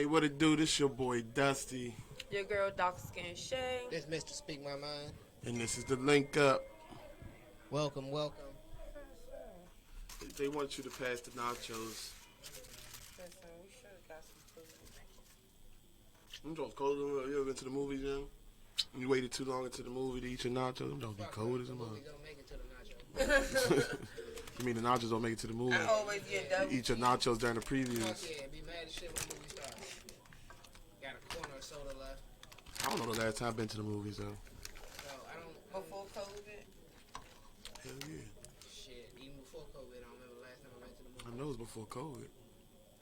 Hey, what it do? This your boy Dusty. Your girl, Dark Skin Shay. This Mr. Speak My Mind. And this is the link up. Welcome, welcome. They want you to pass the nachos. Listen, we should have got some food. Them joints cold. You ever been to the movies, Jim? You waited too long into the movie to eat your nachos. Them don't be cold as a mother. Don't make it to the nacho. You mean the nachos don't make it to the movie? I always get double. You eat your nachos during the Fuck previews. yeah, be mad as shit when the movie starts. Got a corner of soda left. I don't know the last time I've been to the movies though. So I don't. Before COVID. Hell yeah. Shit, even before COVID, I don't remember the last time I went to the movie. I know it was before COVID.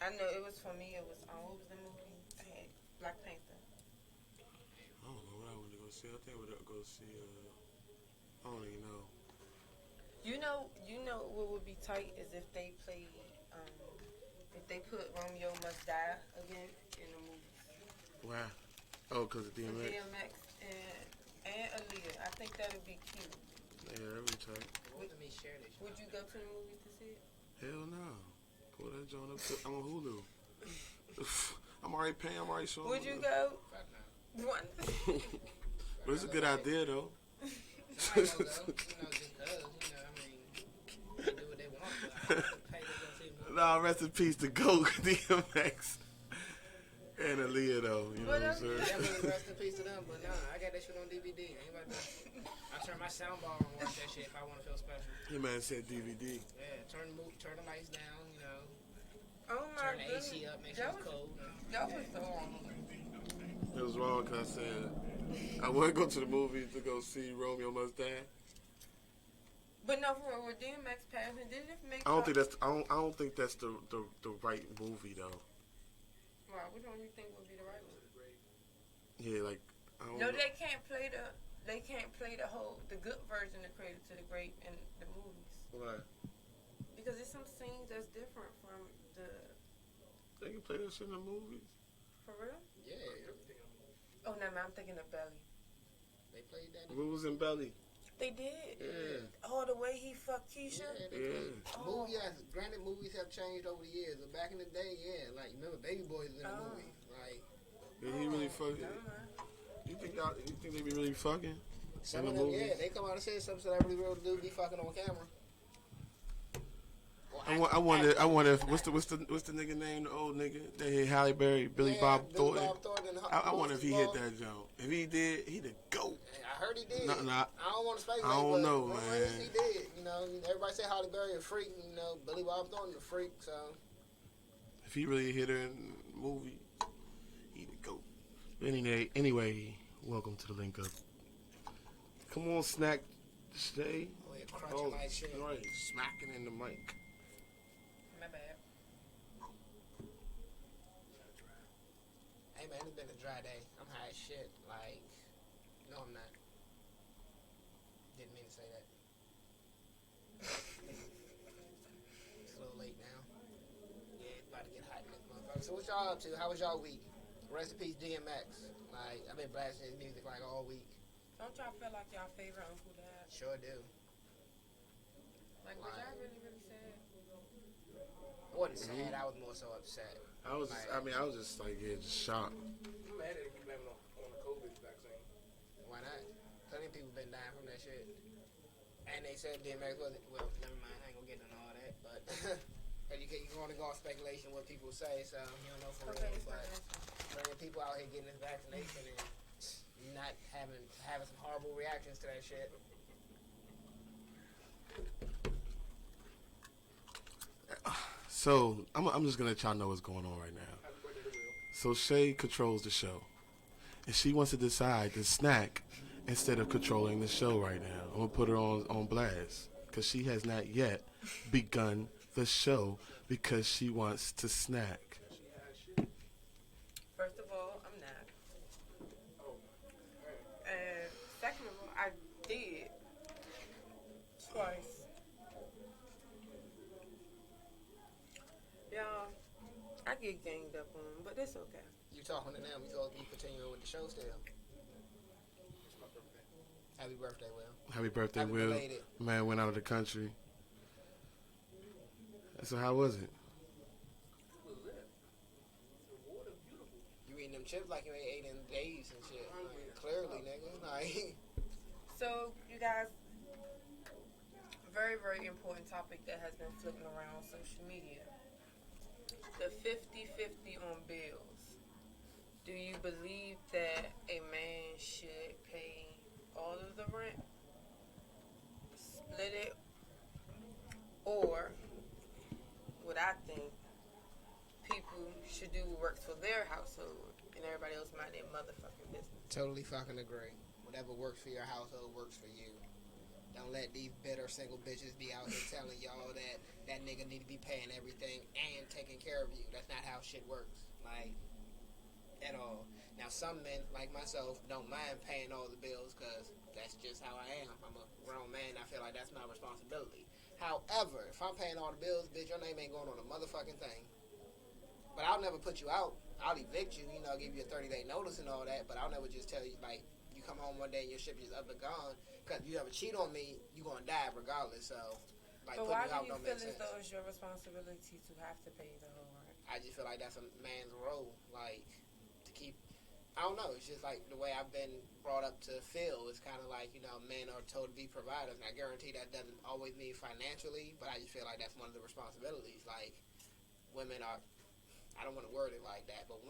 I know it was for me. It was what was the movie? I had Black Panther. I don't know what I wanted to go see. I think I would go see. I don't even know. You know what would be tight is if they played, if they put Romeo Must Die again in the movies. Why? Oh, because of DMX. DMX and Aaliyah. I think that would be cute. Yeah, that'd be tight. Let me share this. Would you go to the movies to see it? Hell no. Pull that joint up. I'm on Hulu. I'm already paying. I'm already showing. Would you go? Fuck no. One. But it's a good idea though. I might go, just cause, I mean, they do what they want, but I have to pay to go see the movie. Nah, rest in peace to GOAT, DMX, and Aaliyah though. You know what I'm saying? Definitely rest in peace to them, but nah, I got that shit on DVD. I turn my soundbar on and watch that shit if I want to feel special. Your man said DVD. Yeah, turn the lights down, Oh my turn the goodness. AC up, make sure it's cold. That was so wrong. It was wrong because I said I would go to the movie to go see Romeo Must Die. But no, for real, with DMX passing, did it make? I don't think that's the right movie though. Right, which one do you think would be the right one? Yeah, like I don't No, know. they can't play the good version of Cradle to the Grave in the movies. Why? Because there's some scenes that's different from the. They can play that shit in the movies. For real? Yeah, Oh no, I'm thinking of Belly. they played that. What was in Belly? They did. Yeah. Oh, the way he fucked Keisha. Yeah, they Yeah. played. Granted, movies have changed over the years, but back in the day, yeah, like, remember Baby Boy was in the movie. Like, Did he really fucking? Never mind. You think they be really fucking? some In of the them, yeah, movies? they come out and say some celebrity real dude be fucking on camera. Well, I wonder if what's the nigga name, the old nigga that hit Halle Berry, Billy Bob Thornton. I wonder if he hit that jump. If he did, he the GOAT. I heard he did. Nah, I don't want to speculate. I don't but know, rumors man. He did. Everybody say Halle Berry a freak. Billy Bob Thornton a freak. So If he really hit her in the movie, he the GOAT. Anyway, welcome to the link up. Come on, snack, stay. oh yeah, crunching like shit. Right, smacking in the mic. My bad. Hey man, it's been a dry day. I'm high as shit. Like, no, I'm not. Didn't mean to say that. It's a little late now. Yeah, it's about to get hot in this motherfucker. So what y'all up to? How was y'all week? Rest in peace, DMX. Like, I've been blasting his music like all week. Don't y'all feel like y'all favorite uncle died? Sure do. Like, was y'all really sad? I wasn't sad. I was more so upset. I was just like, yeah, just shocked. I'm mad at if you blame it on the COVID vaccine. Why not? Plenty of people been dying from that shit. And they said DMX wasn't. Well, never mind. I ain't gonna get into all that. But you want to go on speculation what people say, so you don't know for real. But plenty of people out here getting this vaccination and not having some horrible reactions to that shit. So I'm just gonna let y'all know what's going on right now. Happy birthday to Will. So Shay controls the show, and she wants to decide to snack instead of controlling the show right now. I'm gonna put her on blast because she has not yet begun the show because she wants to snack. She had shit. First of all, I'm not. Oh, man. And second of all, I did twice. Y'all, I get ganged up on, but it's okay. You talking to them? You supposed to be continuing with the show still. It's my birthday. Happy birthday, Will. Happy birthday, Happy Will. belated. Man went out of the country. So how was it? It was lit. The water beautiful. eating them chips like you ain't ate in days and shit. Like, clearly, nigga. Like, So, you guys, very, very important topic that has been flipping around on social media. The 50-50 on bills. Do you believe that a man should pay all of the rent, split it, or what I think people should do what works for their household and everybody else mind their motherfucking business? totally fucking agree. Whatever works for your household works for you. Don't let these bitter single bitches be out here telling y'all that nigga need to be paying everything and taking care of you. That's not how shit works. Like, at all. Now, some men, like myself, don't mind paying all the bills because that's just how I am. I'm a grown man. I feel like that's my responsibility. However, if I'm paying all the bills, bitch, your name ain't going on a motherfucking thing. But I'll never put you out. I'll evict you, give you a 30-day notice and all that, but I'll never just tell you, like, you come home one day and your ship is up and gone. Because if you ever cheat on me, you're going to die regardless. So, like, But putting why you out do you don't feel make as sense. though it's your responsibility to have to pay the whole rent? I just feel like that's a man's role. Like, to keep, I don't know. It's just like the way I've been brought up to feel. It's kind of like, men are told to be providers. And I guarantee that doesn't always mean financially, but I just feel like that's one of the responsibilities. Like, women are, I don't want to word it like that, but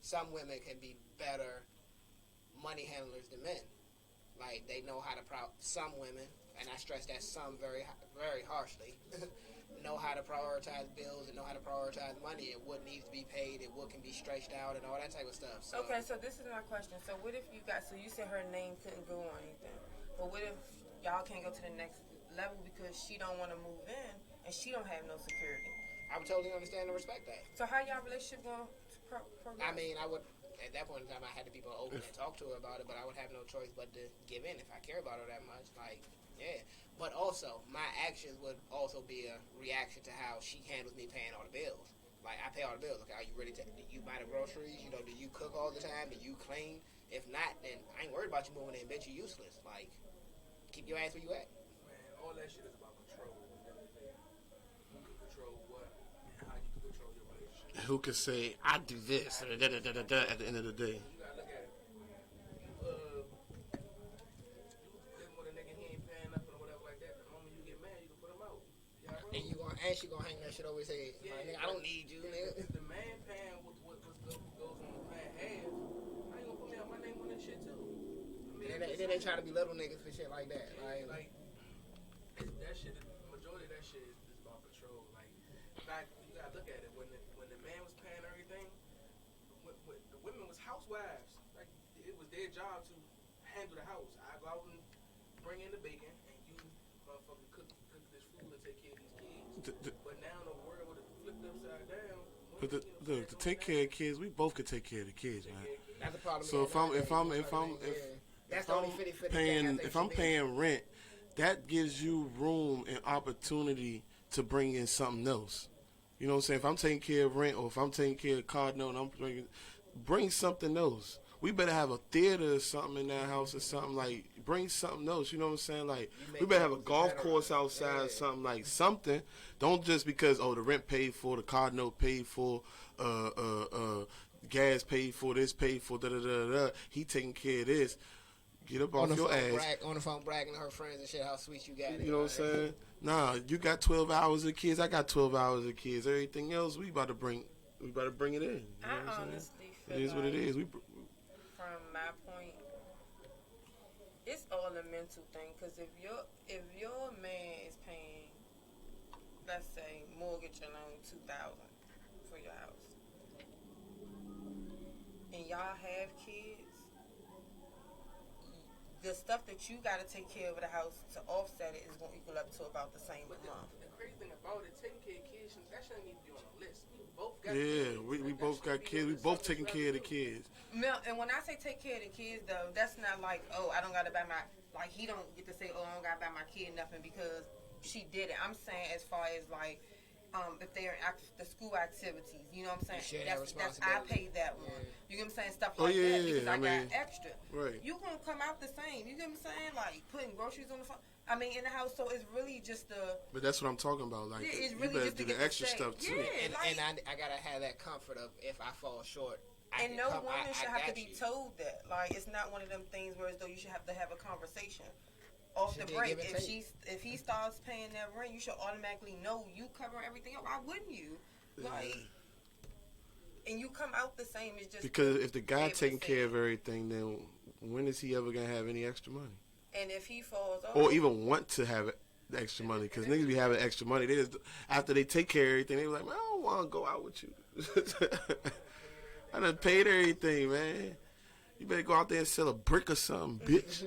some women can be better money handlers than men. Like, they know how to, some women, and I stress that some very, very harshly, know how to prioritize bills and know how to prioritize money and what needs to be paid and what can be stretched out and all that type of stuff. So, Okay, so this is my question. So what if so you said her name couldn't go on anything, but what if y'all can't go to the next level because she don't want to move in and she don't have no security? I would totally understand and respect that. So how y'all relationship going to progress? I mean, I would, at that point in time, I had to be open and talk to her about it, but I would have no choice but to give in if I care about her that much. Like, yeah. But also, my actions would also be a reaction to how she handles me paying all the bills. Like, I pay all the bills. Okay, are you ready to, do you buy the groceries? Do you cook all the time? Do you clean? If not, then I ain't worried about you moving in, bitch. You useless. Like, keep your ass where you at. Man, all that shit is about control. At the end of the day. Who can control what and how you can control your relationship. Who can say, I do this, at the end of the day? You gotta look at it. You live with a nigga, he ain't paying nothing or whatever like that. The moment you get mad, you can put him out. And she gonna hang that shit over his head. Yeah, Like, nigga, I don't need you, nigga. If the man paying what goes on the man half, how you gonna put me out my name on that shit too? I mean, And then they try to be little niggas for shit like that. like that shit. The majority of that shit is about control. Like, in fact, you gotta look at it. When the man was paying everything, the women was housewives. Like, it was their job to handle the house. I go out and bring in the bacon, and you motherfucker cook this food and take care of these kids. But now the world would have flipped upside down. But look, to take care of kids, we both could take care of the kids, man. That's the problem. So if I'm paying rent, that gives you room and opportunity to bring in something else. You know what I'm saying? If I'm taking care of rent or if I'm taking care of card note, and I'm bring something else. We better have a theater or something in that house or something, like, bring something else, you know what I'm saying? Like, we better have a golf course outside or something, like, something. Don't just because, the rent paid for, the card note paid for, gas paid for, this paid for, da-da-da-da-da. He taking care of this. Get up off your ass. On the phone bragging to her friends and shit how sweet you got it. You know what I'm saying? Nah, you got 12 hours of kids. I got 12 hours of kids. Everything else, we about to bring it in. You know I honestly feel it is what it is. From my point, it's all a mental thing. Because if your man is paying, let's say, mortgage alone $2,000 for your house, and y'all have kids, the stuff that you got to take care of the house to offset it is going to equal up to about the same But amount. the crazy thing about it, taking care of kids, that shouldn't even be on the list. We both got Yeah, kids. we both got kids. We both taking care of the kids. And when I say take care of the kids, though, that's not like, I don't got to buy he don't get to say, I don't got to buy my kid nothing because she did it. I'm saying as far as, like, if they're in the school activities, you know what I'm saying? That's I pay that one. Yeah. You get what I'm saying? Stuff like that because I got extra. Right. You gonna come out the same. You get what I'm saying? Like putting groceries on the phone. In the house. So it's really just But that's what I'm talking about. Like, it's you really better just do to the get extra stuff too. Yeah, And I gotta have that comfort of if I fall short, And no woman should have to be told that. Like, it's not one of them things where as though you should have to have a conversation off the break. If he starts paying that rent, you should automatically know you cover everything up. Why wouldn't you? Like, and you come out the same. It's just because if the guy taking care of everything, then when is he ever gonna have any extra money? And if he falls off, or even want to have the extra money, because niggas be having extra money. They just, after they take care of everything, they be like, man, I don't want to go out with you. I done paid everything, man. You better go out there and sell a brick or something, bitch.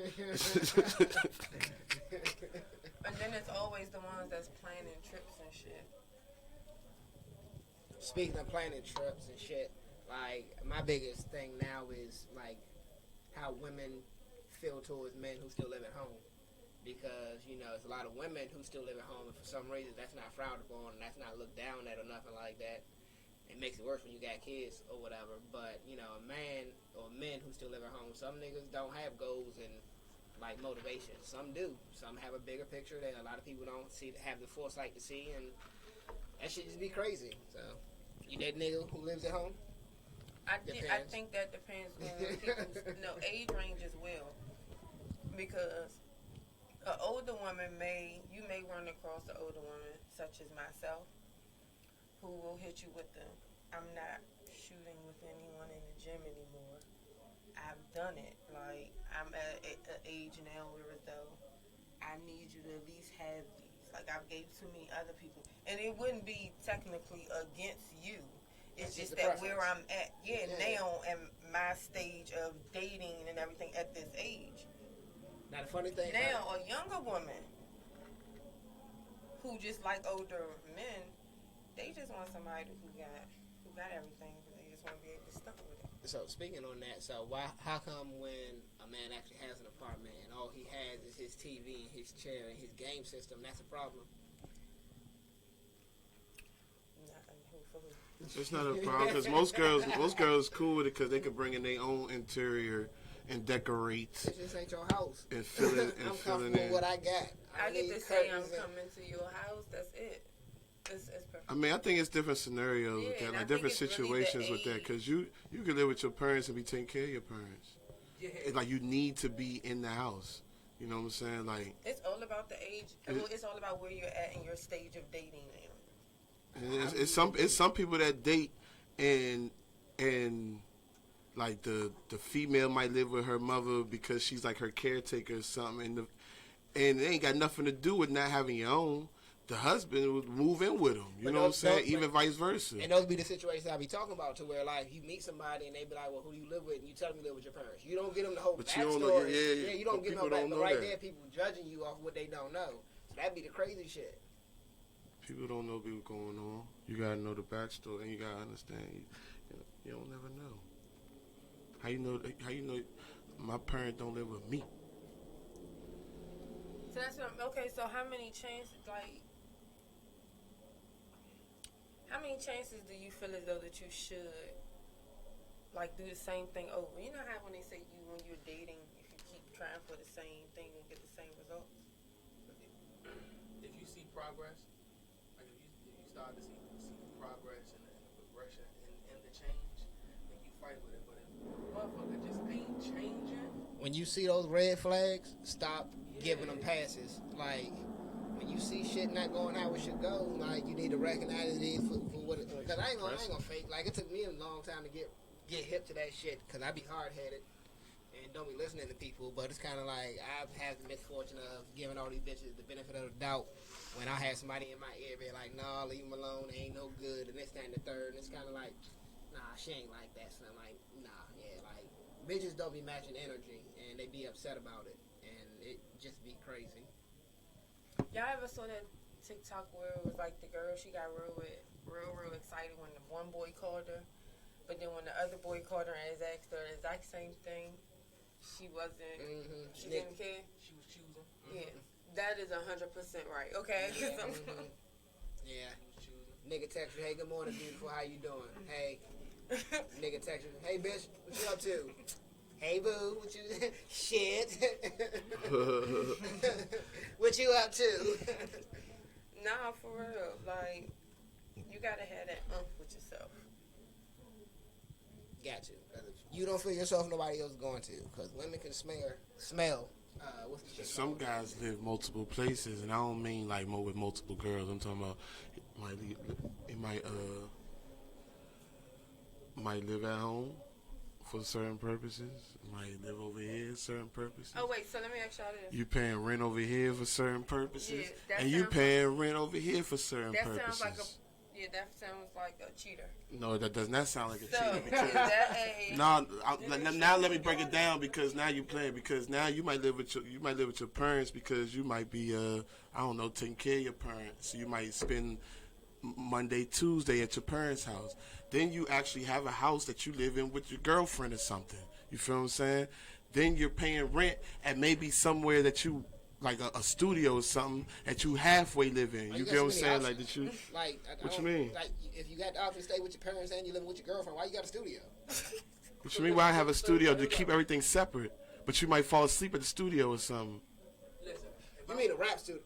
And then it's always the ones that's planning trips and shit. Speaking of planning trips and shit, like, my biggest thing now is, like, how women feel towards men who still live at home. Because, you know, there's a lot of women who still live at home, and for some reason that's not frowned upon and that's not looked down at or nothing like that. It makes it worse when you got kids or whatever. But, you know, a man or men who still live at home, some niggas don't have goals and, like, motivation. Some do. Some have a bigger picture that a lot of people don't have the foresight to see, and that shit just be crazy. So, you that nigga who lives at home? I think that depends on people's age range as well. Because an older woman you may run across an older woman, such as myself, who will hit you with I'm not shooting with anyone in the gym anymore. I've done it. Like, I'm at an age now where as though I need you to at least have these. Like, I've gave too many other people. And it wouldn't be technically against you. It's just that where I'm at, now in my stage of dating and everything at this age. Now, the funny thing now, a younger woman who just like older men, they just want somebody who got everything, but they just want to be able to stuck with it. So, speaking on that, how come when a man actually has an apartment and all he has is his TV and his chair and his game system, that's a problem? It's not a problem because most girls cool with it because they can bring in their own interior and decorate. It just ain't your house. And fill it. I'm comfortable with what I got. I get to say I'm coming to your house. That's it. It's perfect. I mean, I think it's different scenarios with that, like different situations really with that, because you can live with your parents and be taking care of your parents. Yeah. It's like you need to be in the house. You know what I'm saying? Like, it's all about the age. It's all about where you're at in your stage of dating now. And it's some people that date and like the female might live with her mother because she's like her caretaker or something, and it ain't got nothing to do with not having your own. The husband would move in with him. You know what I'm saying? Even vice versa. And those be the situations I be talking about, to where like you meet somebody and they be like, "Well, who do you live with?" And you tell them you live with your parents. You don't give them the whole backstory. You don't give them no backstory. But right there, people judging you off what they don't know. So that'd be the crazy shit. People don't know what's going on. You gotta know the backstory, and you gotta understand. You don't never know. How you know? My parents don't live with me. So that's what okay. So how many chances do you feel as though that you should like do the same thing over? You know how when they say when you're dating, if you keep trying for the same thing, you'll get the same results. If you see progress. If you start to see progress and the progression and the change, then you fight with it. But if motherfucker just ain't changing, when you see those red flags, stop giving them passes. Like, when you see shit not going how it should go, like, you need to recognize it is for what it is. Because I ain't gonna fake. Like, it took me a long time to get hip to that shit, because I be hard-headed and don't be listening to people. But it's kind of like I've had the misfortune of giving all these bitches the benefit of the doubt when I had somebody in my ear be like, "Nah, leave them alone, they ain't no good," and this, that, and the third. And it's kind of like, nah, she ain't like that. So I'm like, nah, yeah, like, bitches don't be matching energy, and they be upset about it, and it just be crazy. Y'all ever saw that TikTok where it was like the girl, she got real excited when the one boy called her, but then when the other boy called her and asked her the exact same thing, she wasn't, she didn't care. She was choosing. Yeah. That is 100% right. Okay. Yeah. Yeah. Nigga text you, "Hey, good morning, beautiful. How you doing?" Hey. Nigga text you, "Hey, bitch, what you up to?" "Hey, boo, what you shit." "What you up to?" Nah, for real. Like, you gotta have that with yourself. Got to. You don't feel yourself, nobody else is going to. Because women can smell. What's the shit Some called? guys live multiple places, and I don't mean like with multiple girls. I'm talking about he might live at home for certain purposes. Might live over here for certain purposes. Oh wait, so let me ask y'all this. You paying rent over here for certain purposes, Yeah, that and you sounds paying rent over here for certain That purposes. sounds like that sounds like a cheater. No, that does not sound like a So cheater. is Because that a now let me break it down, because now you playing, because now you might live with your parents, because you might be I don't know, taking care of your parents. So you might spend Monday, Tuesday at your parents' house. Then you actually have a house that you live in with your girlfriend or something. You feel what I'm saying? Then you're paying rent at maybe somewhere that you like a studio or something that you halfway live in. You got get what I'm so saying? many Like that you. Like, What you mean? Like, if you got the option to stay with your parents and you live with your girlfriend, why you got a studio? What you mean? Why I have a studio to keep everything separate? But you might fall asleep at the studio or something. Listen, You mean a rap studio?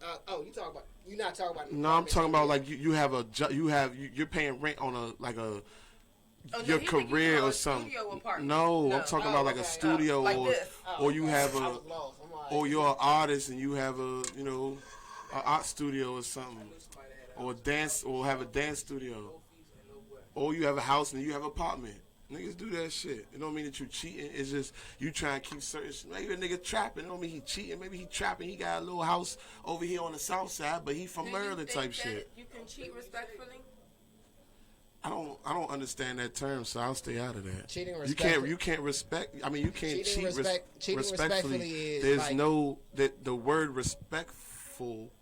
You're not talking about. No, I'm talking about like you have you're paying rent on your he think you career know, or a something. studio apartment. No, I'm talking about like okay. a studio Like this. or you have I a was lost. I'm like, or you're an artist and you have an art studio or something, somebody had a or dance, or have a dance studio, no fees and no what. or you have a house and you have an apartment. Niggas do that shit. It don't mean that you cheating. It's just you trying to keep certain. Maybe a nigga trapping. It don't mean he cheating. Maybe he trapping. He got a little house over here on the south side, but he from Do you Maryland think type that shit. You can cheat respectfully. I don't understand that term, so I'll stay out of that. Cheating You can't respect. I mean, you can't Cheating cheat respectfully is There's like- no the word respectful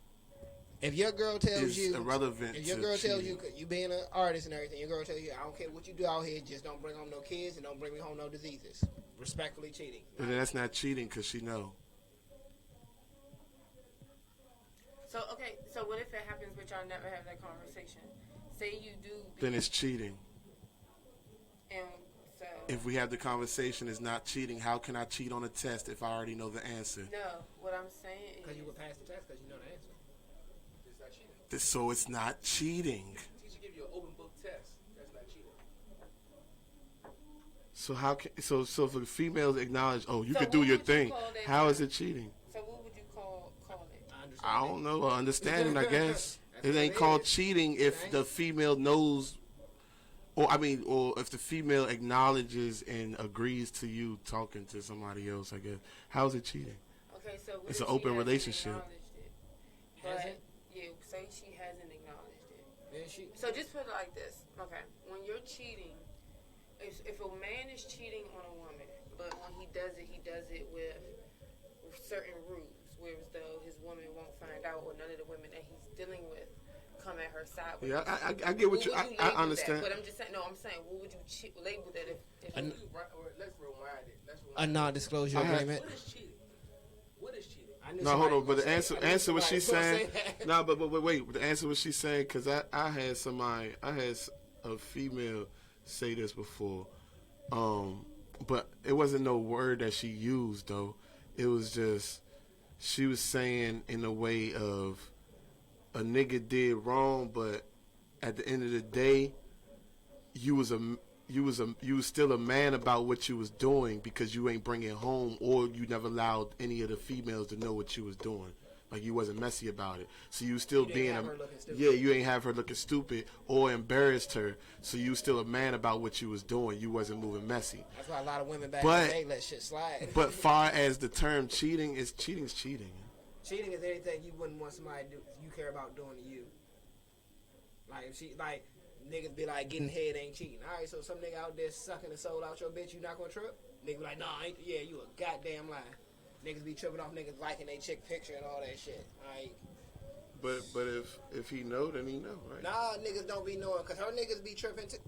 if your girl tells is you, irrelevant. if your to girl tells cheating. you being an artist and everything, your girl tells you, I don't care what you do out here, just don't bring home no kids and don't bring me home no diseases. Respectfully cheating. But then that's not cheating because she know. So okay, so what if it happens but y'all never have that conversation? Say you do. Then it's cheating. And so. If we have the conversation, it's not cheating. How can I cheat on a test if I already know the answer? No, what I'm saying Because is. you would pass the test because you know the answer. It's not cheating. So it's not cheating. Teacher give you an open book test. That's not cheating. So how can if the females acknowledge, oh, you So could do what your would you thing. call that How term? is it cheating? So what would you call it? I understand. I don't know. Understanding, I guess. That's It what ain't it called is. cheating if the female knows, or if the female acknowledges and agrees to you talking to somebody else. I guess. How is it cheating? Okay, so what It's if an she open hasn't relationship. acknowledged it? Hasn't? But yeah, say she hasn't acknowledged it. Then she, So just put it like this. Okay, when you're cheating, if a man is cheating on a woman, but when he does it with certain rules, whereas though his woman won't find out, or none of the women that he's dealing with come at her side. with Yeah, it. I get what you. would I label understand. That? But I'm just saying. No, I'm saying. What would you label that if An- Let's rewind it. a non-disclosure I had- agreement. What is cheating? What is cheating? I knew No, somebody hold on. But was the gonna say- I knew answer what somebody she's was gonna saying. say that. No, but wait. The answer what she's saying, because I had a female say this before, but it wasn't no word that she used though. It was just she was saying in a way of a nigga did wrong, but at the end of the day, you was still a man about what you was doing because you ain't bring it home, or you never allowed any of the females to know what you was doing. Like you wasn't messy about it, so you still You didn't being have her looking stupid. yeah, you ain't have her looking stupid or embarrassed her, so you still a man about what you was doing. You wasn't moving messy. That's why a lot of women back But- in the day let shit slide. But far as the term cheating is cheating. Cheating is anything you wouldn't want somebody you care about doing to you. Like if niggas be like getting head ain't cheating. All right, so some nigga out there sucking the soul out your bitch, you not gonna trip? Nigga be like, nah, ain't yeah, you a goddamn lie. Niggas be tripping off niggas liking they chick picture and all that shit. Like, But if he know, then he know, right? nah, niggas don't be knowing, cause her niggas be tripping too.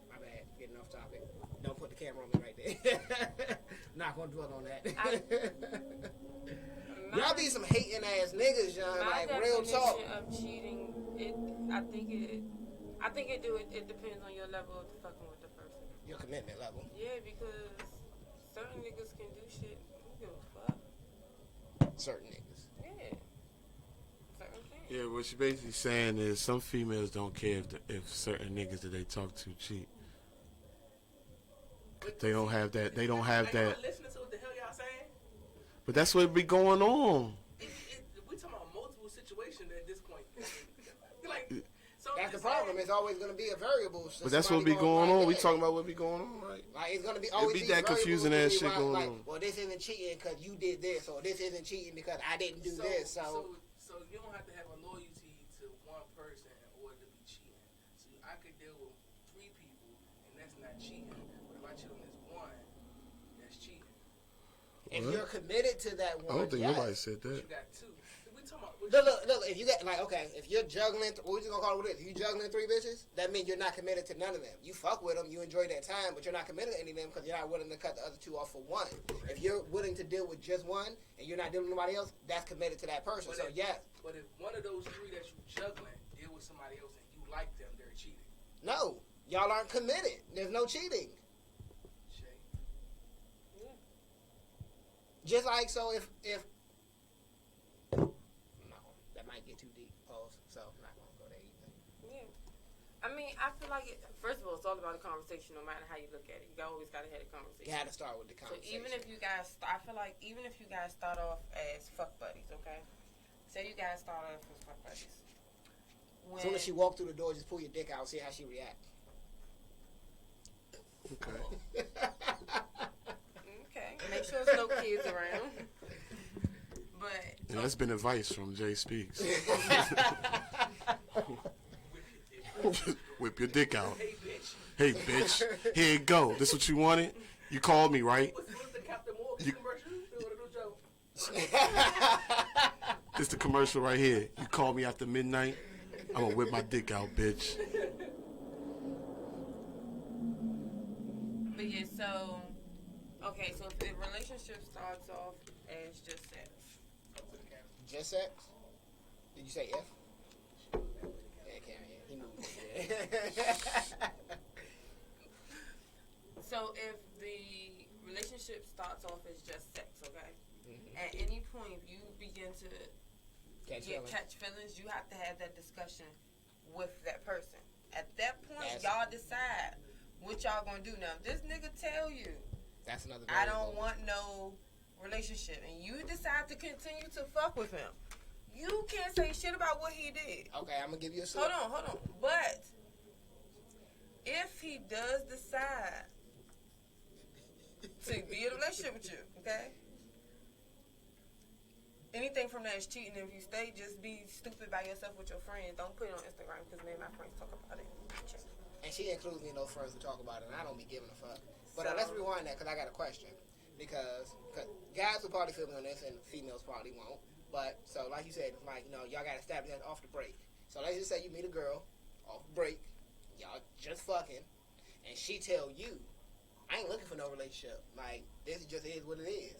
My bad, getting off topic. Don't put the camera on me right there. Not gonna dwell on that. Y'all be some hating ass niggas, John. My Like real talk. definition of cheating, I think it depends on your level of fucking with the person. Your commitment level. Yeah, because certain niggas can do shit. Who give a fuck? Certain niggas. Yeah. Certain things. Yeah, what she basically saying is some females don't care if certain niggas that they talk to cheat. They don't have that. They don't have Y'all that. listening to what the hell y'all saying? But that's what be going on. We talking about multiple situations at this point. Like, so That's the problem. It's always going to be a variable. So But that's what be going on. We talking about what be going on, right? Like it's going to be always be that confusing ass shit going like, on. Well, this isn't cheating because you did this, or this isn't cheating because I didn't do this. So you don't have to have a loyalty to one person in order to be cheating. So I could deal with 3 people, and that's not cheating. But if I cheat on this one, that's cheating. If you're committed to that one, I don't think nobody said But that. you got 2. We talking about Look, if you got, like, okay, if you're juggling, what you gonna call it with this? If you juggling 3 bitches, that means you're not committed to none of them. You fuck with them, you enjoy that time, but you're not committed to any of them because you're not willing to cut the other 2 off for one. If you're willing to deal with just one, and you're not dealing with nobody else, that's committed to that person. But So, yes. But if one of those 3 that you juggling deal with somebody else and you like them, they're cheating. No, y'all aren't committed. There's no cheating. Shay. Just like, so if no, that might get too deep, pause, so I'm not gonna go there either. Yeah. I mean, I feel like, first of all, it's all about a conversation no matter how you look at it. You always got to have a conversation. You had to start with the So conversation. even if you guys, I feel like even if you guys start off as fuck buddies, okay? Say you guys start off as fuck buddies. As soon as she walked through the door, just pull your dick out, see how she reacts. Okay. Okay. Make sure there's no kids around. But And that's been advice from Jay Speaks. Whip your dick out. Hey, bitch. Hey, bitch. Here you go. This what you wanted? You called me, right? What's the Captain Morgan commercial? You want to do joke? This the commercial right here. You call me after midnight, I'm gonna whip my dick out, bitch. But yeah, so okay, so if the relationship starts off as just sex. Just sex? Did you say if? Yeah, can't. Yeah, he moved. Yeah. So if the relationship starts off as just sex, okay? Mhm. At any point if you begin to Catch feelings. catch feelings, you have to have that discussion with that person. At that point, That's- y'all decide what y'all gonna do. Now, if this nigga tell you, That's another. I variable. don't want no relationship, and you decide to continue to fuck with him, you can't say shit about what he did. Okay, I'm gonna give you a. Hold on. But if he does decide to be in a relationship with you, okay? Anything from that is cheating. If you stay, just be stupid by yourself with your friends. Don't put it on Instagram because me and my friends talk about it. And she includes me in those friends who talk about it, and I don't be giving a fuck. But So- let's rewind that because I got a question. Because guys will probably feel me on this, and females probably won't. But so, like you said, like y'all got to establish that off the break. So let's just say you meet a girl off break, y'all just fucking, and she tell you, I ain't looking for no relationship. Like this just is what it is.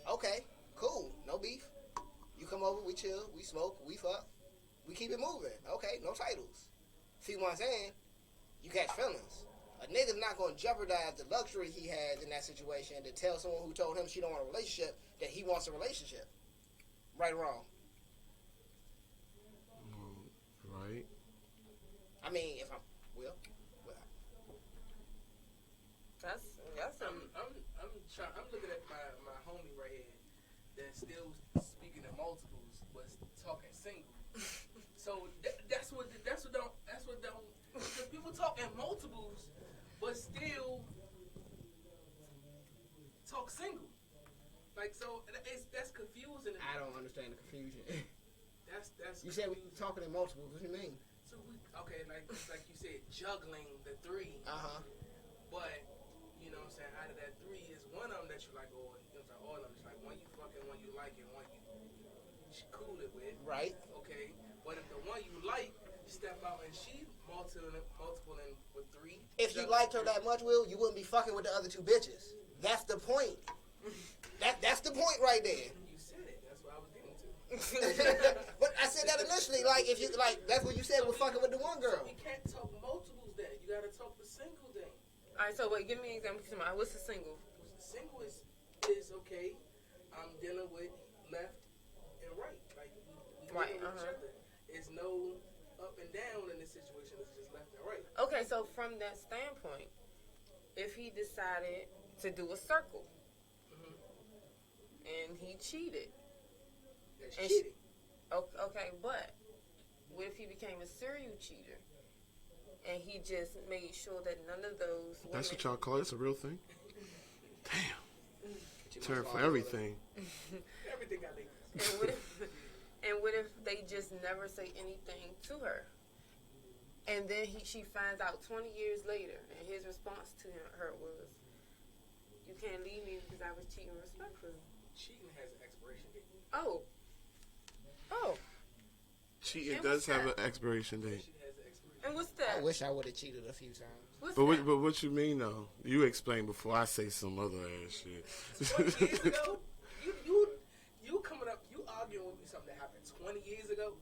Okay, cool, no beef. You come over, we chill, we smoke, we fuck, we keep it moving. Okay, no titles. See what I'm saying? You catch feelings. A nigga's not going to jeopardize the luxury he has in that situation to tell someone who told him she don't want a relationship that he wants a relationship. Right or wrong? Right. I mean, if I'm well, That's I'm looking at my homie right here that's still speaking in multiples, but talking single. So that's what don't because people talk in multiples, but still talk single. Like so, that's confusing. I don't understand the confusion. That's You said we were talking in multiples. What do you mean? So like you said, juggling the 3. But you know what I'm saying, out of that 3 is one of them that you like, or you know, like all of them. It's like one you fucking, one you like, and one you cool it with. Right. Okay. But if the one you like step out and she multiple in with 3. If you liked her that much, Will, you wouldn't be fucking with the other 2 bitches. That's the point. That's the point right there. You said it. That's what I was getting to. But I said that initially. Like if you like, that's what you said. We're fucking with the one girl. You can't talk multiples then. You gotta talk the single then. all right. So wait, give me an example. What's a single? Single is okay. I'm dealing with left and right. Like we Right, dealing with each other. It's no up and down in this situation. It's just left and right. Okay, so from that standpoint, if he decided to do a circle Mhm. and he cheated? That's And cheating. Okay, but what if he became a serial cheater and he just made sure that none of those women... That's what y'all call it? It's a real thing? Damn. Too much Term for laws. everything. Everything got legal. And what if they just never say anything to her? And then she finds out 20 years later, and his response to her was, "You can't leave me because I was cheating respectfully." Cheating has an expiration date. Oh. Cheating And does what's have that? an expiration date. Cheating has an expiration And what's I that? wish I would have cheated a few times. What's But that? what you mean though? You explain before I say some other ass shit. 20 years ago, you coming up, you arguing with me something that happened 20 years ago.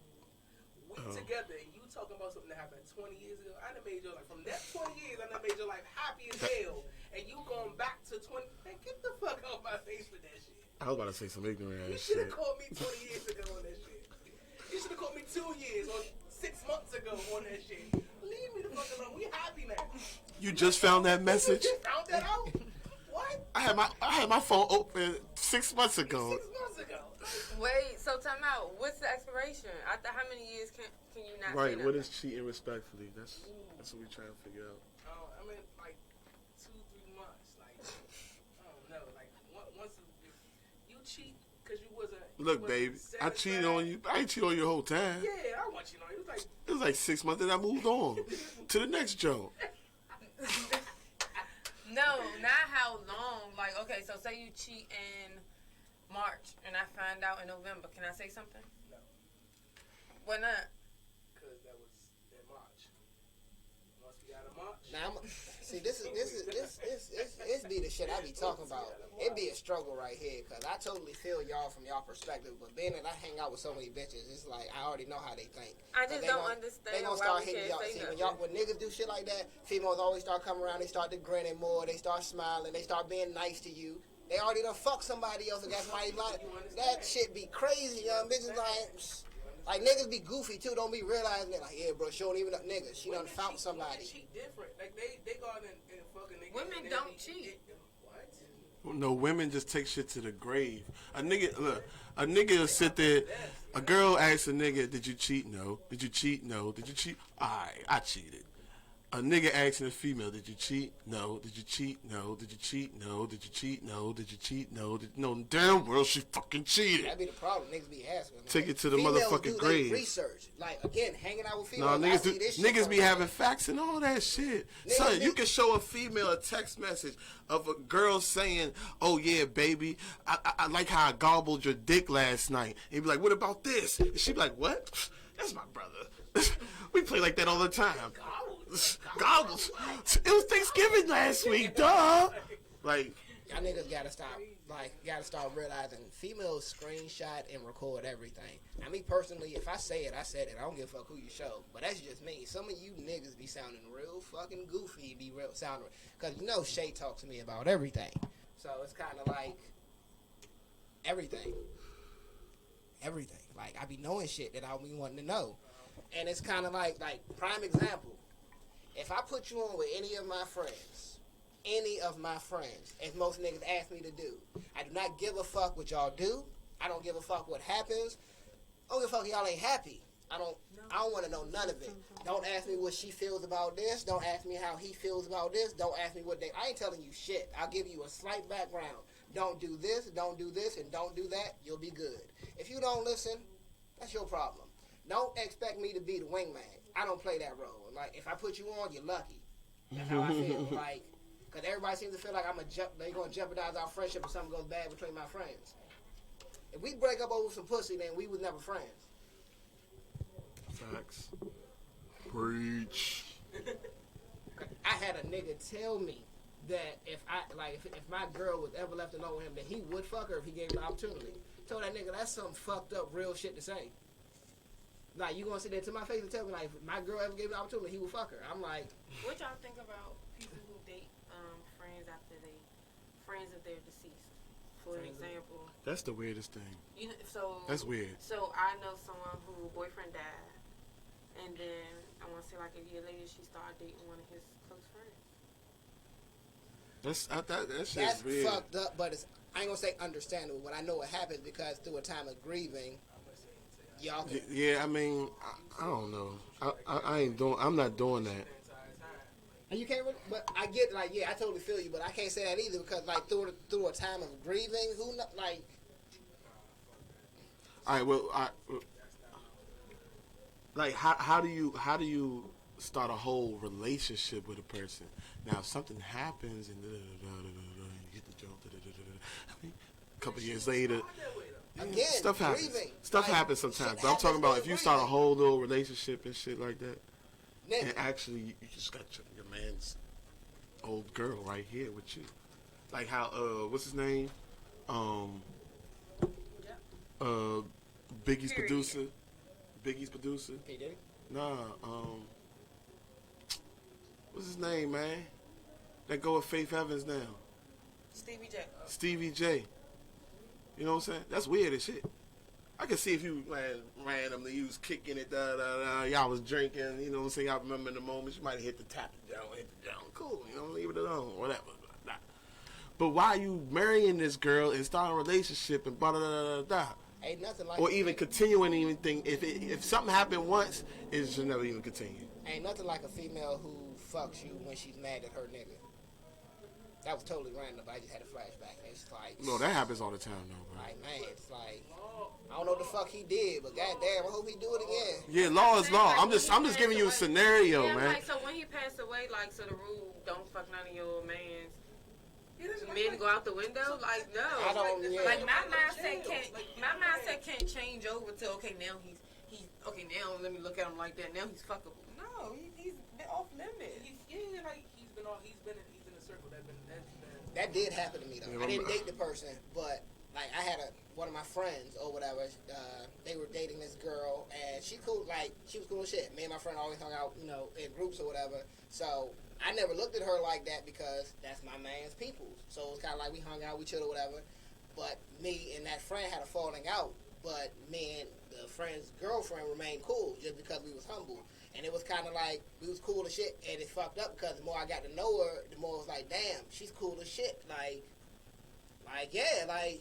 We together, and you talking about something that happened 20 years ago. I done made your life, from that 20 years, I done made your life happy as hell. And you going back to 20, man, get the fuck out my face with that shit. I was about to say some ignorant You ass should shit. have called me 20 years ago on that shit. You should have called me 2 years or 6 months ago on that shit. Leave me the fuck alone. We happy now. You just found that message? You just found that out? What? I had my phone open 6 months ago. 6 months ago. Wait, so time out. What's the expiration? After how many years can you not say Right, nothing? what is cheating respectfully? That's what we trying to figure out. I mean, like 2-3 months. Like, I don't know. Like, once you cheat because you wasn't. Look, baby, I cheated on you. I ain't cheated on you the whole time. Yeah, I want you to know. It was like 6 months and I moved on to the next joke. No, not how long. Like, okay, so say you cheat in March and I find out in November. Can I say something? No. Why not? Because that was in March. Once we got a March. Now, see, this be the shit I be talking about. It be a struggle right here, cause I totally feel y'all from y'all perspective, but being that I hang out with so many bitches, it's like I already know how they think. I just They don't gon- understand They gonna why start we hitting can't y'all. say See, nothing. when niggas do shit like that, females always start coming around. They start to grinning more. They start smiling. They start being nice to you. They already done fuck somebody else, and that's why they like that shit. Be crazy, young bitches like niggas be goofy too. Don't be realizing it. Like, yeah, bro, she don't even know niggas. She done found somebody. Women cheat different. Like they go out and fucking niggas. Women and they don't be- cheat. What? No, women just take shit to the grave. A nigga will sit there. A girl asks a nigga, "Did you cheat? No. Did you cheat? No. Did you cheat? Alright, I cheated." A nigga asking a female, "Did you cheat? No. Did you cheat? No. Did you cheat? No. Did you cheat? No. Did you cheat? No. No, damn well she fucking cheated. That be the problem. Niggas be asking. Like, Take it to the females motherfucking do grave. They research. Like, again, hanging out with No, females. I see this shit niggas be from- having facts and all that shit. Son, you can show a female a text message of a girl saying, "Oh yeah, baby, I like how I gobbled your dick last night." And you be like, "What about this?" And she be like, "What? That's my brother." We play like that all the time. Gobbles. It was Thanksgiving last week, duh. Like, Y'all niggas gotta stop. Like, gotta start realizing females screenshot and record everything. Now, me personally, if I say it, I said it. I don't give a fuck who you show. But that's just me. Some of you niggas be sounding real fucking goofy. Be real sounding. Cause you know Shay talks to me about everything. So it's kind of like everything. Everything. Like, I be knowing shit that I be wanting to know. And it's kind of like prime example. If I put you on with any of my friends, as most niggas ask me to do, I do not give a fuck what y'all do. I don't give a fuck what happens. I don't give a fuck if y'all ain't happy. I don't want to know none of it. Don't ask me what she feels about this. Don't ask me how he feels about this. Don't ask me what I ain't telling you shit. I'll give you a slight background. Don't do this, and don't do that. You'll be good. If you don't listen, that's your problem. Don't expect me to be the wingman. I don't play that role. Like, if I put you on, you're lucky. That's how I feel. Like, because everybody seems to feel like they're going to jeopardize our friendship if something goes bad between my friends. If we break up over some pussy, then we was never friends. facts. Preach. I had a nigga tell me that if my girl was ever left alone with him, that he would fuck her if he gave him the opportunity. Told that nigga that's some fucked up real shit to say. Like, you gonna sit there to my face and tell me, like, if my girl ever gave me the opportunity, he would fuck her. I'm like, What y'all think about people who date friends after friends of their deceased? For example, That's the weirdest thing. That's weird. So I know someone who boyfriend died, and then I want to say like a year later she started dating one of his close friends. That shit's That's weird. fucked up, but I ain't gonna say understandable, but I know it happens because through a time of grieving, y'all can. Yeah, I mean, I don't know. I ain't doing. I'm not doing that. And you can't really, but I get, like, yeah, I totally feel you, but I can't say that either because, like, through a time of grieving, like. All right, well, like how do you start a whole relationship with a person? Now, if something happens and you get the joke, I mean, a couple years later, Again, stuff happens. grieving. Stuff Like, happens sometimes. shit But I'm talking happens about while if you start a grieving. whole little relationship and shit like that, Nigga. and actually you just got your man's old girl right here with you, like how what's his name, Biggie's Period. producer, Biggie's producer. P. Diddy? Nah, what's his name, man? That go with Faith Evans now. Stevie J. Stevie J. You know what I'm saying? That's weird as shit. I can see if you randomly you was kicking it, y'all was drinking, you know what I'm saying? Y'all remember in the moment, you might have hit the tap down, cool, you know, leave it alone, whatever. But why are you marrying this girl and starting a relationship and blah blah blah blah blah? Ain't nothing like Or even continuing anything? If something happened once, it should never even continue. Ain't nothing like a female who fucks you when she's mad at her nigga. That was totally random, but I just had a flashback. It's like, No, that happens all the time, though, bro. like, man, it's like, I don't know what the fuck he did, but goddamn, I hope he do it again. Yeah, law is law. I'm just giving you a scenario, Yeah, man. like, so when he passed away, like, so the rule, don't fuck none of your mans. Men go out the window? Like, no. I don't, yeah. Like, my mindset can't change over to, okay, now he's okay, now let me look at him like that. Now he's fuckable. No, he's been off limits. He's in a circle that's been. That did happen to me, though. Yeah, I didn't date the person, but, like, I had one of my friends or whatever, they were dating this girl, and she was cool as shit. Me and my friend always hung out, you know, in groups or whatever, so I never looked at her like that because that's my man's people's. So it was kind of like we hung out, we chilled or whatever, but me and that friend had a falling out, but me and the friend's girlfriend remained cool just because we was humble. And it was kind of like, we was cool as shit, and it fucked up because the more I got to know her, the more it was like, damn, she's cool as shit. Like, yeah, like,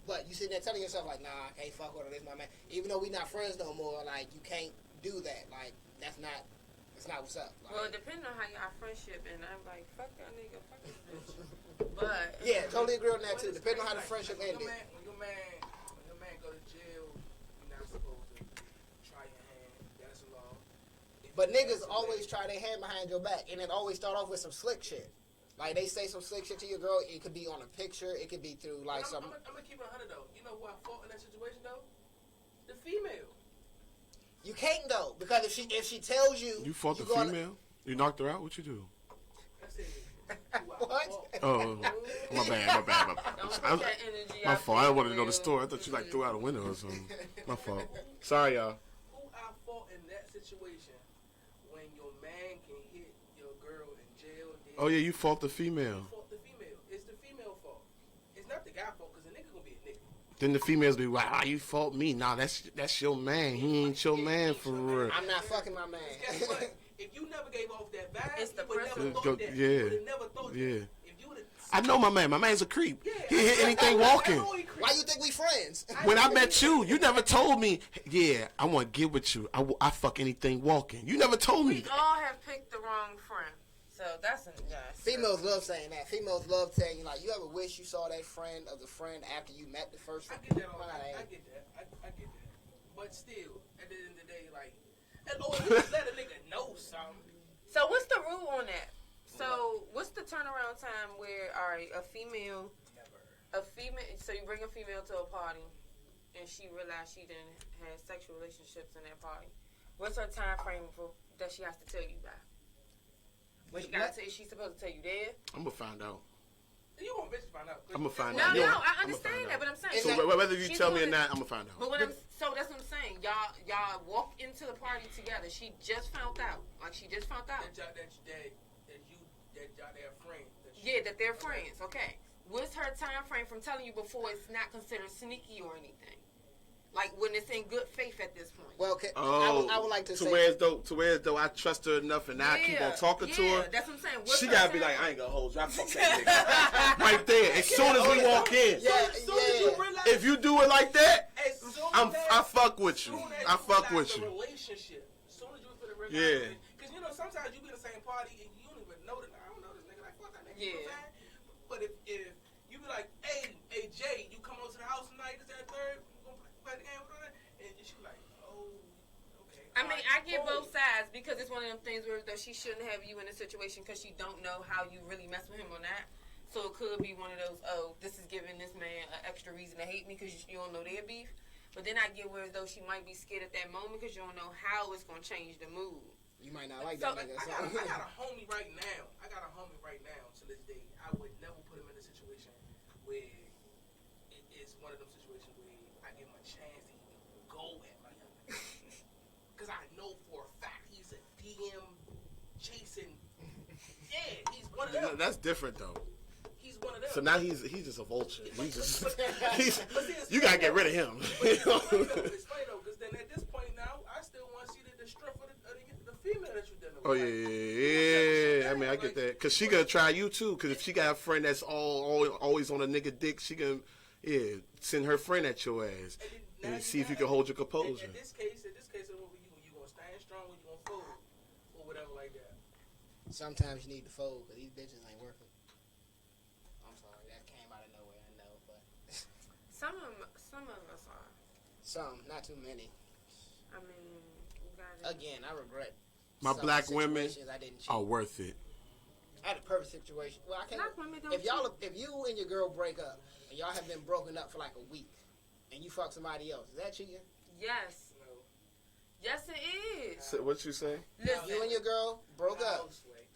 but you sitting there telling yourself, like, nah, I can't fuck with her, this my man. Even though we not friends no more, like, you can't do that. Like, that's not what's up. Like, Well, it depends on how y'all friendship, and I'm like, fuck that nigga, fuck this bitch. But yeah, totally agree on that, too. Depending on how the friendship ended. When your man go to jail, you're not supposed to try your hand. That's a law. But niggas always try their hand behind your back, and it always start off with some slick shit. Like, they say some slick shit to your girl. It could be on a picture. It could be through, like, I'm gonna keep it 100 though. You know who I fought in that situation though? The female. You can't, though, because if she tells you... You fought the gonna- female? You knocked her out? What you do? That's it. What? Oh, my bad. don't put I'm- that energy My out fault. I there didn't want to for know the real. story. I thought you like threw out a window or something. My fault. Sorry, y'all. Who I fought in that situation when your man can hit your girl in jail? Then Oh yeah, you fought the female. you fought the female. It's the female fault. It's not the guy fault because the nigga gonna be a nigga. Then the females be like, "Wow, you fought me." Nah, that's your man. He ain't your man for real. I'm not fucking my man. Guess what? If you never gave off that vibe, It's the you would never principle. thought that. Yeah. You would have never thought Yeah. that. If you would have. I know my man. My man's a creep. He hit anything walking. Why you think we friends? When I met you, you never told me, yeah, I want to get with you. I fuck anything walking. You never told me We that. all have picked the wrong friend. So that's a yes. Females love saying that. Females love telling you, like, you ever wish you saw that friend of the friend after you met the first I friend? get that. I get that. I get that. But still, at the end of the day, like, at least let a nigga know something. So what's the rule on that? So what's the turnaround time where, all right, a female, so you bring a female to a party, and she realized she didn't have sexual relationships in that party. What's her time frame for that she has to tell you by? Is she supposed to tell you there? I'm gonna find out. You want bitches to find out. I'm gonna find No, out. no, Yeah, I I'ma understand find that, out. but I'm saying. So whether you she's tell me or supposed to- not, I'm gonna find out. But so that's what I'm saying. Y'all walk into the party together. She just found out. Like she just found out. That y'all their friends. Yeah, that they're friends. Okay. What's her time frame from telling you before it's not considered sneaky or anything? Like when it's in good faith at this point. Well, I would like to say where as though I trust her enough and now I keep on talking to her. That's what I'm saying. She gotta be like, I ain't gonna hold you. I fuck that nigga. Right there. As soon as we walk in. If you do it like that, I fuck with you. I fuck with you. Relationship. As soon as you feel the relationship. Because you know sometimes you be in the same party and you don't even know that I don't know this nigga like fuck that nigga. You know what I'm saying? But if you be like, hey Jay, you come over to the house tonight, this that third, we gonna play the game with that, and she be like, oh, okay. I mean, I get both sides because it's one of them things where that she shouldn't have you in a situation because she don't know how you really mess with him or not. So it could be one of those, oh, this is giving this man an extra reason to hate me because you don't know their beef. But then I get where as though she might be scared at that moment because you don't know how it's going to change the mood. You might not like that nigga. I got a homie right now. To this day. I would never put him in a situation where it is one of them situations where I give him a chance to even go at my young nigga. Because I know for a fact he's a DM chasing. Yeah, he's one of them. That's different though. He's one of them. So now he's just a vulture. You gotta get rid of him. It's funny though, because then at this point now, I still want to see the strength of the female that you're dealing with. Oh yeah. I mean, I get that. Cause she gonna try you too. Cause if she got a friend that's always on a nigga dick, she gonna send her friend at your ass and see if you can hold your composure. In this case, you gonna stand strong or you gonna fold or whatever like that. Sometimes you need to fold because these bitches ain't working. I'm sorry, that came out of nowhere. I know, but Some of us are. some, not too many. I mean, you got it. Again, I regret. My some black women situations I didn't cheat. are worth it. I had a perfect situation. Well, I can't. Black women don't If you and your girl break up and y'all have been broken up for like a week, and you fuck somebody else, is that cheating? Yes. No. Yes, it is. So what you say? Listen. You and your girl broke up,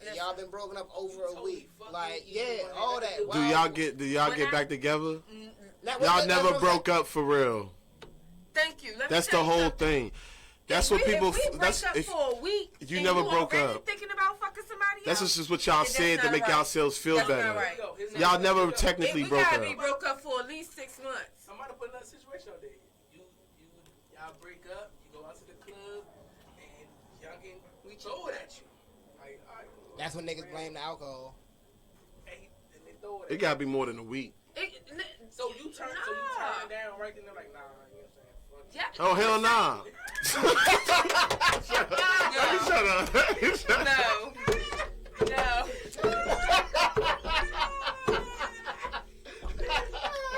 and y'all been broken up over a week. Like, yeah, all that. Do y'all get back together? Now, Y'all never broke up for real. Thank you. That's the whole thing. That's what people. If we break up for a week, you and never broke already up. thinking about fucking somebody That's else. just what y'all said to make yourselves feel That's better. not right. Y'all never technically we broke gotta up. be broke up for at least 6 months. I'm about to put another situation out there. Y'all break up, you go out to the club, and y'all we throw it at you. Like, all right, That's when niggas blame the alcohol. Hey, and they throw it at It gotta be more than a week. So you turn it down right then. They're like, nah, you know what I'm saying? Yeah. Oh hell nah. Shut up. No.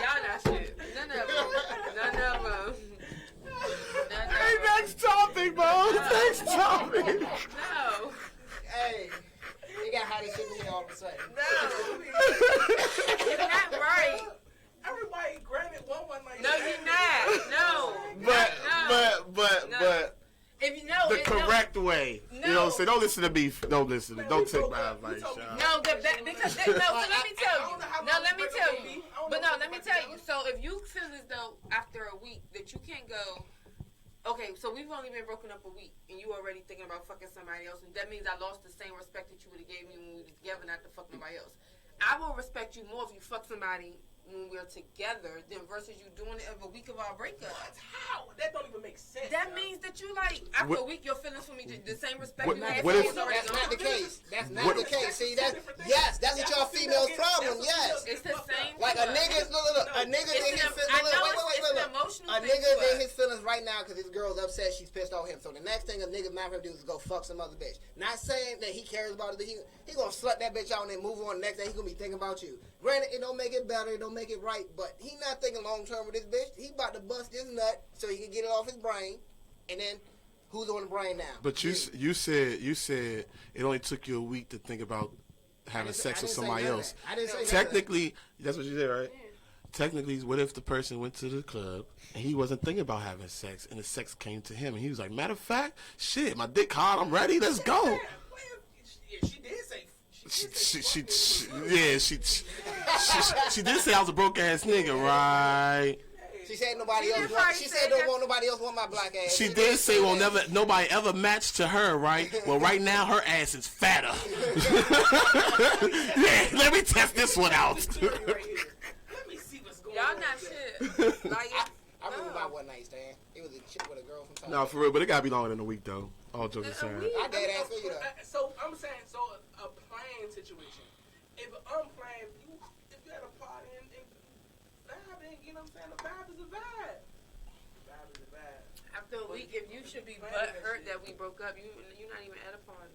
Y'all not shit. None of them. Hey, next topic, bro. Next topic. No. Hey, you got how this shit to me all of a sudden. No. You're not right. Everybody granted one like No, that. you're not. No. But If you know the correct way. No. You know what I'm saying? Don't listen to me. Don't listen. Don't take my advice, y'all. No, because so let me tell you. No, let me tell you. But no, let me tell you. So if you feel as though after a week that you can't go, okay, so we've only been broken up a week, and you already thinking about fucking somebody else, and that means I lost the same respect that you would have gave me when we was together, not to fuck nobody else. I will respect you more if you fuck somebody when we're together than versus you doing it of a week of our breakup. How? That don't even make sense. That means that you like after a week your feelings for me the same respect you had. what if- That's not the case. That's not the case. See, that's what y'all females' problem. Yes. It's the same. Like a nigga, look, a nigga in his feelings. Wait. A nigga in his feelings right now because his girl's upset. She's pissed off him. So the next thing a nigga might have to do is go fuck some other bitch. Not saying that he cares about it. He gonna slut that bitch out and then move on. The next day he gonna be thinking about you. Granted, it don't make it better. It don't make it right. But he not thinking long term with this bitch. He about to bust his nut so he can get it off his brain. And then who's on the brain now? But you said it only took you a week to think about having sex with somebody else. I didn't say Technically, that's what you said, right? Technically, what if the person went to the club and he wasn't thinking about having sex and the sex came to him and he was like, matter of fact, shit, my dick hard, I'm ready, let's go. Yeah, she did say. She did say I was a broke ass nigga, right? She said nobody else want. She said don't want nobody else want my black ass. She did say nobody ever matched to her, right? Well, right now her ass is fatter. Yeah, let me test this one out. Let me see what's going Y'all on. not shit. Like, I remember my one night stand. It was a chick with a girl from South. No, for real, but it gotta be longer than a week though. All jokes aside. I dead ass for you though. So I'm saying, a playing situation. If I'm playing, if you at a party and vibing, you know what I'm saying? The vibe is a vibe. The vibe is a vibe. After a week, if you should be butt hurt that we broke up, you're not even at a party.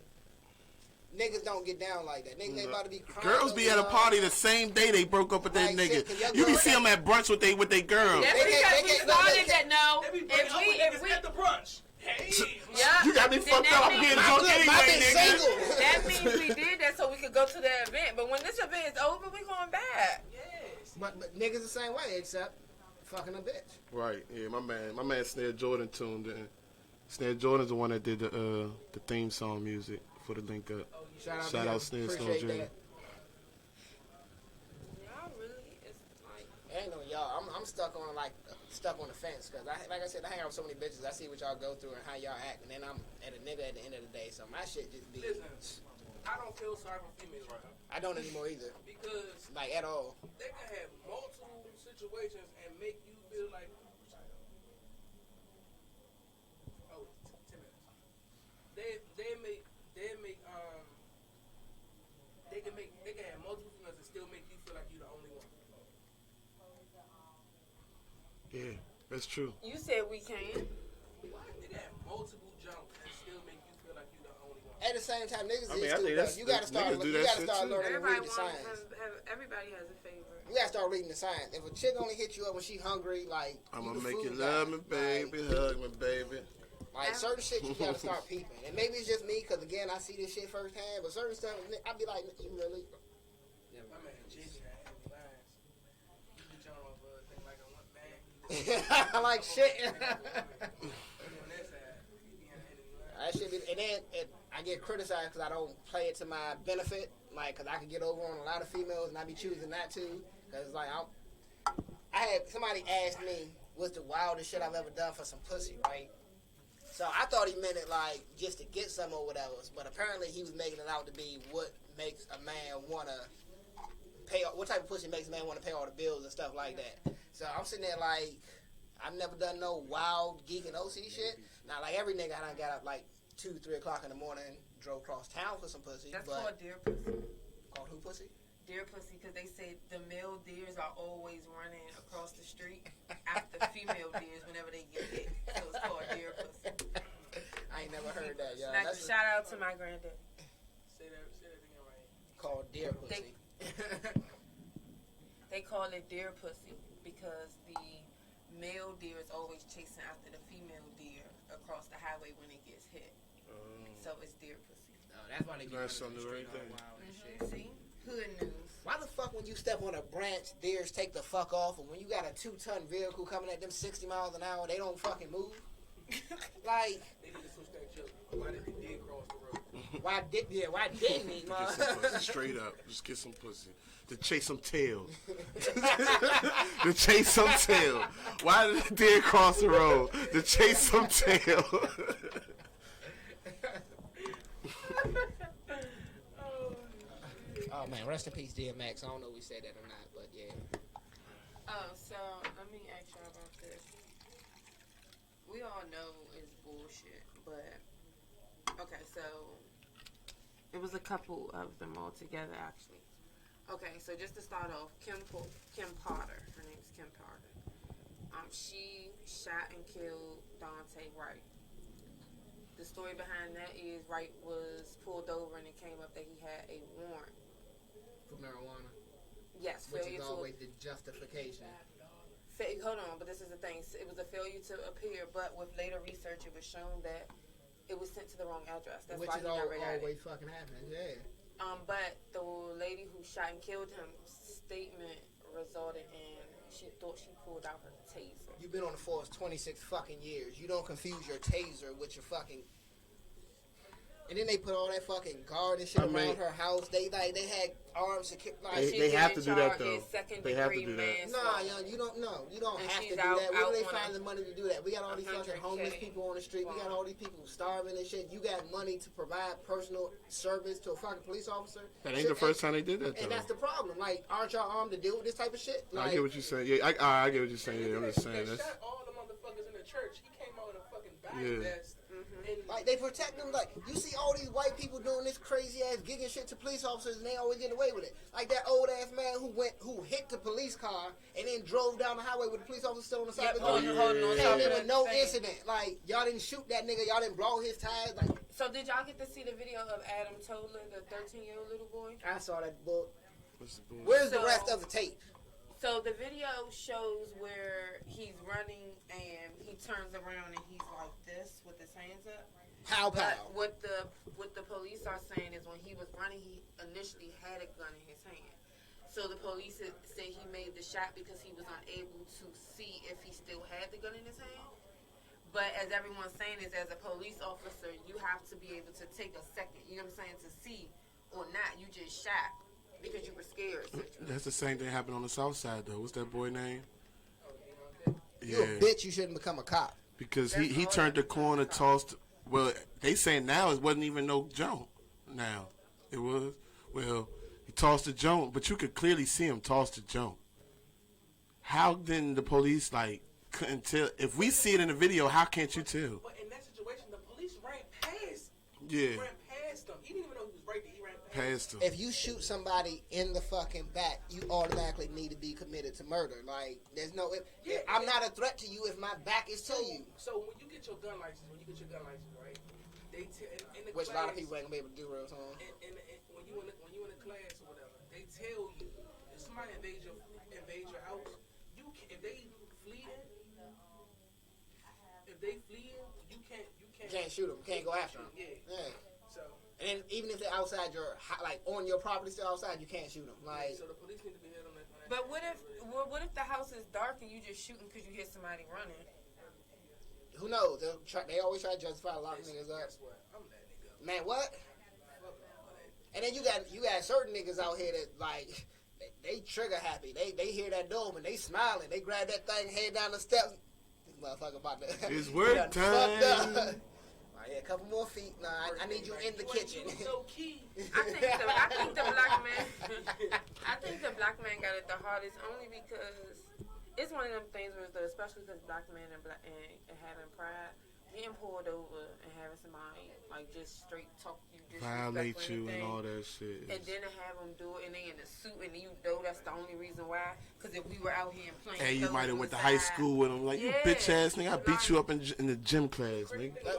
Niggas don't get down like that. Niggas ain't about to be crying. Girls be at a party the same day they broke up with their nigga. You be see them at brunch with their girl. That's because we started that. No, if we at the brunch. Hey, yeah, you got me fucked up. I'm getting drunk anyway, nigga. That means we did that so we could go to the event. But when this event is over, we going back. Yes. But niggas the same way, except fucking a bitch. Right. Yeah, my man Snare Jordan tuned in. Snare Jordan's the one that did the theme song music for the link up. Shout out Snare Stone Jr. Y'all really, it's like. Ain't no y'all. I'm stuck on the fence because like I said, I hang out with so many bitches. I see what y'all go through and how y'all act, and then I'm at a nigga at the end of the day. So my shit just be. Listen, I don't feel sorry for females right now. I don't anymore either. Because like at all. They can have multiple situations and make you feel like. Oh, 10 minutes. They can have multiple females and still make you feel like you're the only one. Yeah, that's true. You said we can. What? They can have multiple jumps and still make you feel like you're the only one. At the same time, niggas I mean, is I think stupid. You gotta start learning to read the signs. Everybody has a favorite. You gotta start reading the signs. If a chick only hit you up when she hungry, like I'm gonna make you love me, baby, hug me, baby. Like certain shit you gotta start peeping. And maybe it's just me, cause again I see this shit firsthand. But certain stuff, I be like, you really? My man Jimmy had heavy lines. You be trying to think like a one man. I like shit. That shit be, and then I get criticized because I don't play it to my benefit. Like, cause I can get over on a lot of females, and I be choosing not to. Cause like I had somebody ask me what's the wildest shit I've ever done for some pussy, right? So I thought he meant it like just to get some or whatever, but apparently he was making it out to be what makes a man wanna pay. What type of pussy makes a man wanna pay all the bills and stuff like that. So I'm sitting there like, I've never done no wild geek and OC shit. Now like every nigga I done got up like 2, 3 o'clock in the morning, drove across town for some pussy. That's but called deer pussy. Called who pussy? Deer pussy, because they say the male deers are always running across the street after female deers whenever they get hit. So it's called deer pussy. I ain't never heard that, y'all. Like, shout out to my granddad. Say that again right. Called deer pussy. They call it deer pussy because the male deer is always chasing after the female deer across the highway when it gets hit. So it's deer pussy. Oh, that's why they Learn something right there. See? Hood news. Why the fuck when you step on a branch, deers take the fuck off, and when you got a 2-ton vehicle coming at them 60 miles an hour, they don't fucking move? Like, They need to switch that joke. Why did they did cross the road? why didn't he, man? Get some pussy, straight up. Just get some pussy. To chase some tails. To chase some tail. Why did the deer cross the road? To chase some tail. Oh man, rest in peace, DMX. I don't know if we said that or not, but yeah. Oh, so let me ask y'all about this. We all know it's bullshit, but okay, so it was a couple of them all together actually. Okay, so just to start off, Kim Potter. Her name's Kim Potter. She shot and killed Daunte Wright. The story behind that is Wright was pulled over and it came up that he had a warrant. For marijuana. Yes, Which failure is to always the justification. hold on, but this is the thing. It was a failure to appear, but with later research, it was shown that it was sent to the wrong address. That's Which why is he never got it. always fucking happens, yeah. But the lady who shot and killed him statement resulted in she thought she pulled out her taser. You've been on the force 26 fucking years. You don't confuse your taser with your fucking. And then they put all that fucking guard and shit around her house. They had arms to kick. Like, they have to do that though. They have to do that. Nah, young, you don't know. You don't have to do that. Where do they find the money to do that? We got all these fucking homeless people on the street. We got all these people starving and shit. You got money to provide personal service to a fucking police officer. That ain't the first time they did that though. And that's the problem. Like, aren't y'all armed to deal with this type of shit? Like, I get what you're saying. Yeah, I get what you're saying. Yeah, I'm just saying They that's. shot all the motherfuckers church. He came out in a fucking bag vest. And Like, they protect them. Like, you see all these white people doing this crazy ass gigging shit to police officers, and they always get away with it. Like that old ass man who hit the police car and then drove down the highway with the police officer still on the side of the road. Came in with no incident. Like, y'all didn't shoot that nigga. Y'all didn't blow his tires. Like, So did y'all get to see the video of Adam Toler, the 13-year-old little boy? I saw that book. What's the bullshit? Where's the rest of the tape? So the video shows where he's running and he turns around and he's like this with his hands up. Pow But pow. what the police are saying is when he was running, he initially had a gun in his hand. So the police say he made the shot because he was unable to see if he still had the gun in his hand. But as everyone's saying is, as a police officer, you have to be able to take a second, you know what I'm saying, to see or not. You just shot because you were scared. That's the same thing happened on the south side, though. What's that boy name? You a bitch, you shouldn't become a cop. Because he turned the corner, tossed. Well, they saying now it wasn't even no jump. Now it was. Well, he tossed the jump, but you could clearly see him toss the jump. How then the police couldn't tell? If we see it in the video, how can't you tell? But in that situation, the police ran past. Yeah. Ran past him. He didn't even know he was right there. He ran Past him. If you shoot somebody in the fucking back, you automatically need to be committed to murder. Like, there's no. I'm not a threat to you if my back is to you. So when you get your gun license, right? They in the Which class, a lot of people ain't gonna be able to do real time. when you in the class or whatever, they tell you if somebody invade your house, you can, if they fleeing, you Can't shoot them. Can't go after them. Yeah. So And even if they're outside on your property, still outside, you can't shoot them. Like, so the police need to be hit on that. But what if the house is dark and you just shooting because you hear somebody running? who knows? They always try to justify locking niggas up. Guess what? I'm that nigga. Man, what? Fuck all that. And then you got certain niggas out here that like they trigger happy. They hear that dome and they smiling. They grab that thing, head down the steps. This motherfucker about to. It's work time. Right, yeah, a couple more feet. Nah, I need you in the kitchen. No key. I think the black man. I think the black man got it the hardest only because it's one of them things where, especially because black men and having pride, getting pulled over and having somebody just straight talk you, Violate you and all that shit. and then to have them do it and they in a suit and you know that's the only reason why. Because if we were out here and playing, Hey, you might have went to outside, high school with him. Like, you bitch ass nigga, I beat you up in the gym class, nigga. That's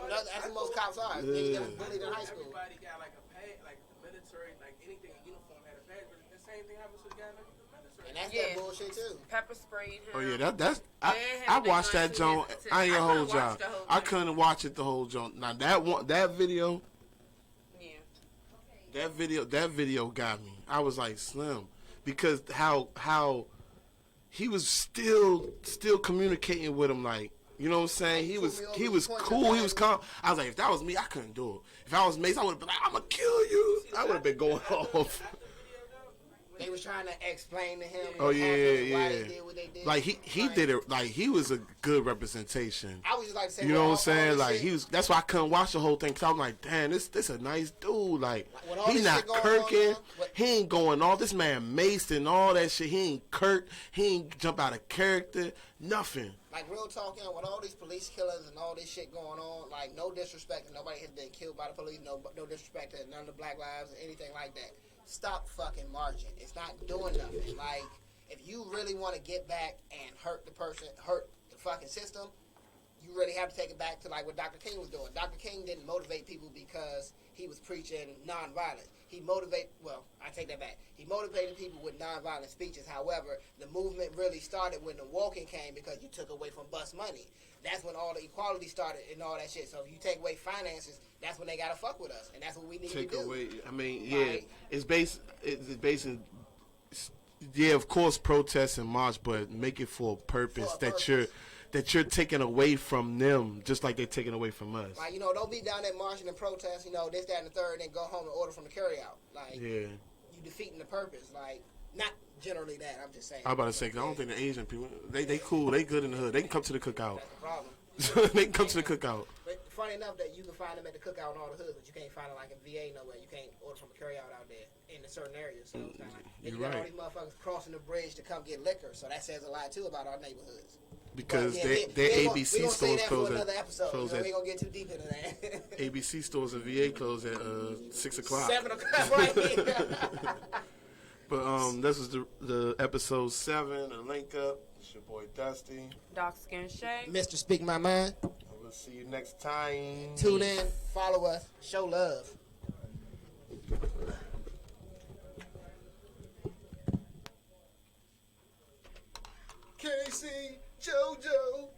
what most cops are. Niggas get bullied in high school. Everybody got like a pad, like the military, like anything in uniform had a pad. But the same thing happens to the guy in the military. And that's Yeah. that bullshit too. pepper sprayed him. Oh yeah, that's I had watched been that going joint. to I ain't gonna I hold couldn't y'all. watch the whole I thing. couldn't watch it the whole joint. Now that video. Yeah. That video got me. I was like, Slim, because how he was still communicating with him, like, you know what I'm saying? He was cool. He was calm. I was like, if that was me, I couldn't do it. If I was Mace, I would have been like, I'm gonna kill you. I would have been going off. They was trying to explain to him. Oh why yeah. they did what they did. Like he did it. Like he was a good representation. I was just like, You know what I'm saying? Like he was. That's why I couldn't watch the whole thing. Cause I'm like, damn, this a nice dude. Like he not kirking. He ain't going off. This man maced and all that shit. He ain't kirk. He ain't jump out of character. Nothing. Like real talking, with all these police killers and all this shit going on, like no disrespect to nobody has been killed by the police. No disrespect to none of the black lives or anything like that. Stop fucking marching. It's not doing nothing. Like, if you really want to get back and hurt the person, hurt the fucking system, you really have to take it back to like what Dr. King was doing. Dr. King didn't motivate people because he was preaching nonviolence. He motivated people with nonviolent speeches. However, the movement really started when the walking came because you took away from bus money. That's when all the equality started and all that shit. So if you take away finances, that's when they gotta fuck with us, and that's what we need to do. Take away. I mean, yeah, it's based in. Yeah, of course, protest and march, but make it for a purpose, that you're taking away from them, just like they're taking away from us. Like, you know, don't be down there marching and protest, you know, this, that, and the third, and then go home and order from the carryout. Like, yeah, you defeating the purpose. Like, not generally that. I'm just saying. I'm about to say, 'cause I don't think the Asian people, they cool, they good in the hood. They can come to the cookout. That's the problem. They can come to the cookout. But funny enough that you can find them at the cookout in all the hoods, but you can't find them like in VA nowhere. You can't order from a carryout out there in a certain areas. So it's kind of like, and you got all these motherfuckers crossing the bridge to come get liquor. So that says a lot too about our neighborhoods. because Yeah, their we ABC gonna say stores that close for another at episode. close We at ain't gonna get too deep into that. ABC stores and VA close at 6 o'clock. 7 o'clock, right? But this was the episode 7, a link up. It's your boy Dusty. Dark Skin Shay. Mr. Speak My Mind. We'll see you next time. Tune in, follow us, show love. Casey, JoJo.